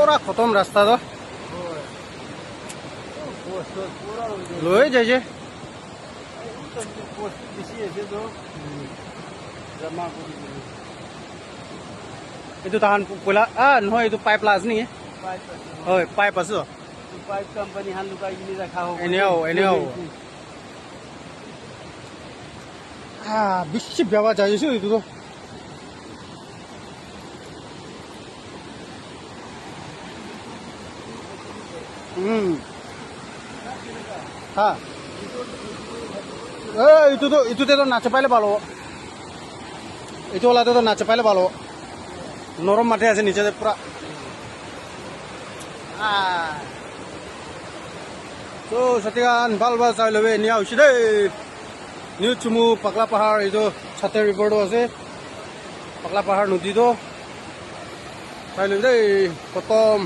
পুৰা খতম ৰাস্তাটো লৈ যাইছে এইটো তাহান পইলা নহয় এইটো পাইপ লাজ নেকি হয় পাইপ আছে পাইপ কোম্পানী হান লুকাই কিনি ৰাখা হ'ব এনেও বেছি বেয়া যাইছো এইটো হ্যাঁ এইটোতে তো নাচে পাইলে ভালো এইটো ওলাতে তো নাচে পাইলে ভালো নরম মাটি আছে নিচে পুরা তো সাথীগান ভাল ভাল চাই লবে নিয়া হৈছে দেই নিউ চুমু পাগলা পাহাড় এইটো ছাতে রিপোর্টও আছে পাগলা পাহাড় নদীটো চাই লবি দেই খতম